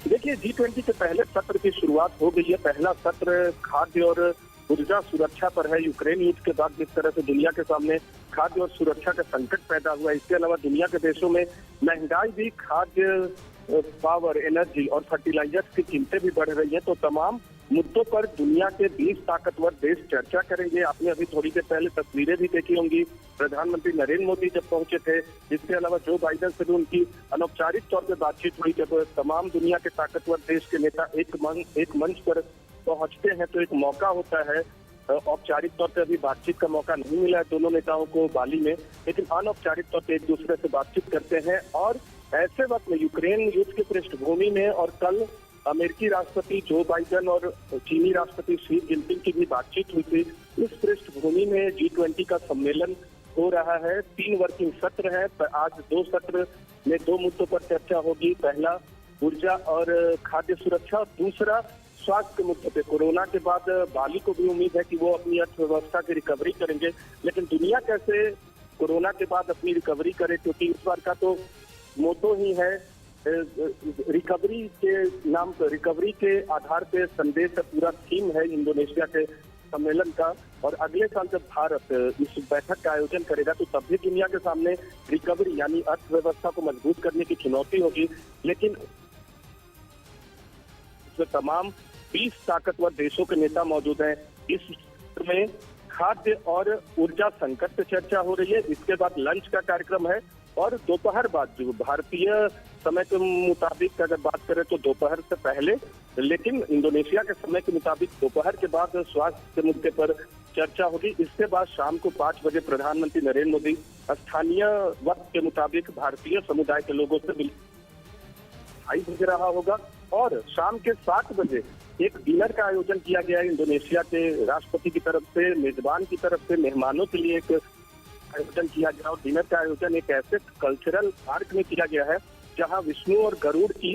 देखिए, G20 के पहले सत्र की शुरुआत हो गई है। पहला सत्र खाद्य और ऊर्जा सुरक्षा पर है। यूक्रेन युद्ध के बाद जिस तरह से दुनिया के सामने खाद्य और सुरक्षा का संकट पैदा हुआ, इसके अलावा दुनिया के देशों में महंगाई भी, खाद्य, पावर, एनर्जी और फर्टिलाइजर्स की कीमतें भी बढ़ रही है। तो तमाम मुद्दों पर दुनिया के 20 ताकतवर देश चर्चा करेंगे। आपने अभी थोड़ी देर पहले तस्वीरें भी देखी होंगी, प्रधानमंत्री नरेंद्र मोदी जब पहुंचे थे। इसके अलावा जो बाइडेन से भी उनकी अनौपचारिक तौर पर बातचीत हुई। जब तमाम दुनिया के ताकतवर देश के नेता एक मंच पर पहुंचते हैं तो एक मौका होता है। औपचारिक तौर पर अभी बातचीत का मौका नहीं मिला है दोनों नेताओं को बाली में, लेकिन अनौपचारिक तौर पर एक दूसरे से बातचीत करते हैं। और ऐसे वक्त में यूक्रेन युद्ध की पृष्ठभूमि में और कल अमेरिकी राष्ट्रपति जो बाइडेन और चीनी राष्ट्रपति शी जिनपिंग की भी बातचीत हुई थी। इस पृष्ठभूमि में G20 का सम्मेलन हो रहा है। 3 वर्किंग सत्र है। आज 2 सत्र में 2 मुद्दों पर चर्चा होगी। पहला ऊर्जा और खाद्य सुरक्षा, दूसरा स्वास्थ्य के मुद्दे पे। कोरोना के बाद बाली को भी उम्मीद है कि वो अपनी अर्थव्यवस्था की रिकवरी करेंगे, लेकिन दुनिया कैसे कोरोना के बाद अपनी रिकवरी करे, क्योंकि इस बार का तो मोटो ही है रिकवरी के नाम पर, रिकवरी के आधार पे संदेश का पूरा थीम है इंडोनेशिया के सम्मेलन का। और अगले साल जब भारत इस बैठक का आयोजन करेगा तो तब भी दुनिया के सामने रिकवरी यानी अर्थव्यवस्था को मजबूत करने की चुनौती होगी। लेकिन इसमें तमाम 20 ताकतवर देशों के नेता मौजूद हैं। इस में खाद्य और ऊर्जा संकट पर चर्चा हो रही है। इसके बाद लंच का कार्यक्रम है और दोपहर बाद, जो भारतीय समय के मुताबिक अगर बात करें तो दोपहर से पहले, लेकिन इंडोनेशिया के समय के मुताबिक दोपहर के बाद स्वास्थ्य के मुद्दे पर चर्चा होगी। इसके बाद शाम को 5 बजे प्रधानमंत्री नरेंद्र मोदी स्थानीय वक्त के मुताबिक भारतीय समुदाय के लोगों से मिलने भेज रहा होगा। और शाम के 7 बजे एक डिनर का आयोजन किया गया है इंडोनेशिया के राष्ट्रपति की तरफ से, मेजबान की तरफ से मेहमानों के लिए एक आयोजन किया गया। और डिनर का आयोजन एक ऐसे कल्चरल पार्क में किया गया है जहां विष्णु और गरुड़ की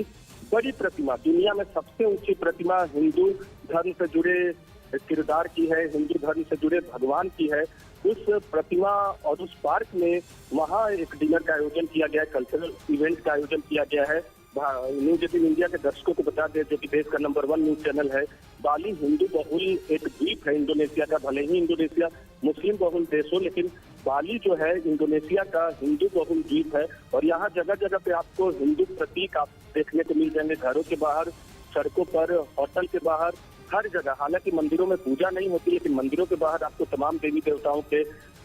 बड़ी प्रतिमा, दुनिया में सबसे ऊंची प्रतिमा हिंदू धर्म से जुड़े किरदार की है, हिंदू धर्म से जुड़े भगवान की है। उस प्रतिमा और उस पार्क में वहां एक डिनर का आयोजन किया गया है, कल्चरल इवेंट का आयोजन किया गया है। न्यूज 18 इंडिया के दर्शकों को बता दें, जो कि देश का नंबर 1 न्यूज चैनल है, बाली हिंदू बहुल एक द्वीप है इंडोनेशिया का। भले ही इंडोनेशिया मुस्लिम बहुल देश हो, लेकिन बाली जो है इंडोनेशिया का हिंदू बहुल द्वीप है। और यहाँ जगह जगह पे आपको हिंदू प्रतीक आप देखने को मिल जाएंगे, घरों के बाहर, सड़कों पर, होटल के बाहर, हर जगह। हालांकि मंदिरों में पूजा नहीं होती, लेकिन मंदिरों के बाहर आपको तमाम देवी देवताओं के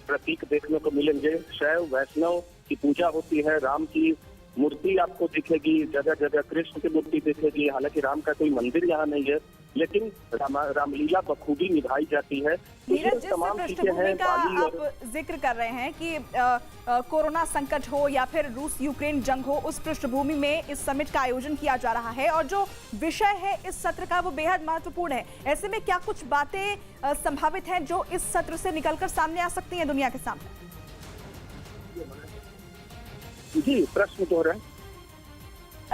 प्रतीक देखने को मिलेंगे। शैव वैष्णव की पूजा होती है, राम की मूर्ति आपको दिखेगी, जगह जगह कृष्ण की मूर्ति दिखेगी। हालांकि राम का कोई मंदिर यहाँ नहीं है, लेकिन रामलीला बखूबी निभाई जाती है। नीरज, जिस पृष्ठभूमि का आप जिक्र कर रहे हैं कि कोरोना संकट हो या फिर रूस यूक्रेन जंग हो, उस पृष्ठभूमि में इस समिट का आयोजन किया जा रहा है और जो विषय है इस सत्र का वो बेहद महत्वपूर्ण है। ऐसे में क्या कुछ बातें संभावित हैं जो इस सत्र से निकलकर सामने आ सकती हैं दुनिया के सामने? जी, प्रश्न तो है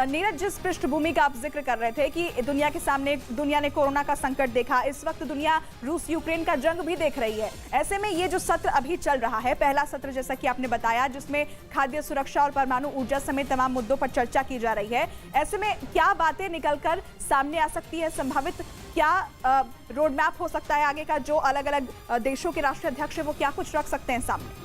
नीरज, जिस पृष्ठभूमि का आप जिक्र कर रहे थे कि दुनिया के सामने दुनिया ने कोरोना का संकट देखा, इस वक्त दुनिया रूस यूक्रेन का जंग भी देख रही है। ऐसे में ये जो सत्र अभी चल रहा है, पहला सत्र जैसा कि आपने बताया, जिसमें खाद्य सुरक्षा और परमाणु ऊर्जा समेत तमाम मुद्दों पर चर्चा की जा रही है, ऐसे में क्या बातें निकलकर सामने आ सकती है? संभावित क्या रोड मैप हो सकता है आगे का? जो अलग अलग देशों के राष्ट्राध्यक्ष है वो क्या कुछ रख सकते हैं सामने?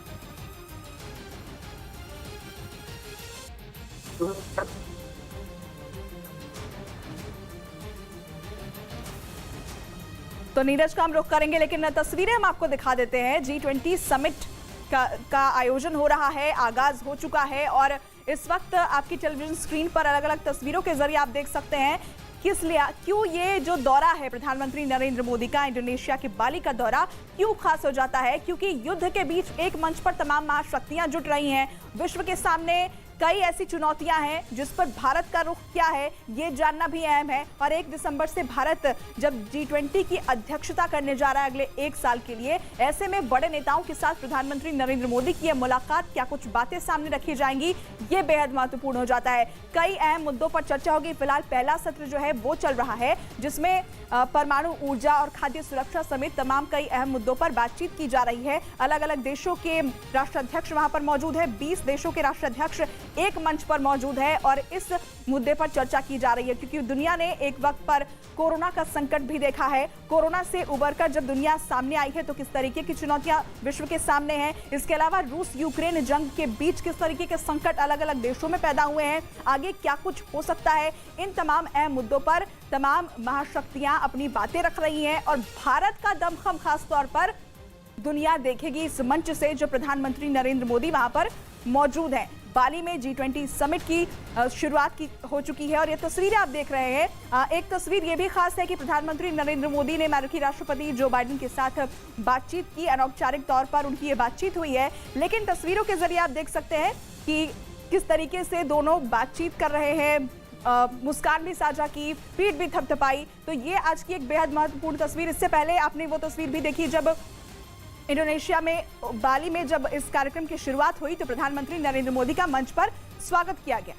तो नीरज का हम रुख करेंगे, लेकिन तस्वीरें हम आपको दिखा देते हैं। G20 समिट का आयोजन हो रहा है, आगाज हो चुका है और इस वक्त आपकी टेलीविजन स्क्रीन पर अलग अलग तस्वीरों के जरिए आप देख सकते हैं क्यों ये जो दौरा है प्रधानमंत्री नरेंद्र मोदी का, इंडोनेशिया के बाली का दौरा क्यों खास हो जाता है? क्योंकि युद्ध के बीच एक मंच पर तमाम महाशक्तियां जुट रही हैं। विश्व के सामने कई ऐसी चुनौतियां हैं जिस पर भारत का रुख क्या है ये जानना भी अहम है। और 1 दिसंबर से भारत जब G20 की अध्यक्षता करने जा रहा है अगले 1 साल के लिए, ऐसे में बड़े नेताओं के साथ प्रधानमंत्री नरेंद्र मोदी की यह मुलाकात, क्या कुछ बातें सामने रखी जाएंगी, ये बेहद महत्वपूर्ण हो जाता है। कई अहम मुद्दों पर चर्चा होगी। फिलहाल पहला सत्र जो है वो चल रहा है, जिसमें परमाणु ऊर्जा और खाद्य सुरक्षा समेत तमाम कई अहम मुद्दों पर बातचीत की जा रही है। अलग अलग देशों के राष्ट्राध्यक्ष वहां पर मौजूद है। 20 देशों के राष्ट्राध्यक्ष एक मंच पर मौजूद है और इस मुद्दे पर चर्चा की जा रही है, क्योंकि दुनिया ने एक वक्त पर कोरोना का संकट भी देखा है। कोरोना से उबरकर जब दुनिया सामने आई है तो किस तरीके की चुनौतियां विश्व के सामने हैं। इसके अलावा रूस यूक्रेन जंग के बीच किस तरीके के संकट अलग अलग देशों में पैदा हुए हैं, आगे क्या कुछ हो सकता है, इन तमाम अहम मुद्दों पर तमाम महाशक्तियां अपनी बातें रख रही हैं और भारत का दमखम खास तौर पर दुनिया देखेगी इस मंच से, जो प्रधानमंत्री नरेंद्र मोदी वहां पर मौजूद हैं। बाली में G20 समिट की शुरुआत हो चुकी है और ये तस्वीरें आप देख रहे हैं। एक तस्वीर ये भी खास है कि प्रधानमंत्री नरेंद्र मोदी ने अमेरिकी राष्ट्रपति जो बाइडेन के साथ बातचीत की, अनौपचारिक तौर पर उनकी ये बातचीत हुई है, लेकिन तस्वीरों के जरिए आप देख सकते हैं कि किस तरीके से दोनों बातचीत कर रहे हैं, मुस्कान भी साझा की, पीठ भी थपथपाई। तो ये आज की एक बेहद महत्वपूर्ण तस्वीर। इससे पहले आपने वो तस्वीर भी देखी जब इंडोनेशिया में बाली में जब इस कार्यक्रम की शुरुआत हुई तो प्रधानमंत्री नरेंद्र मोदी का मंच पर स्वागत किया गया।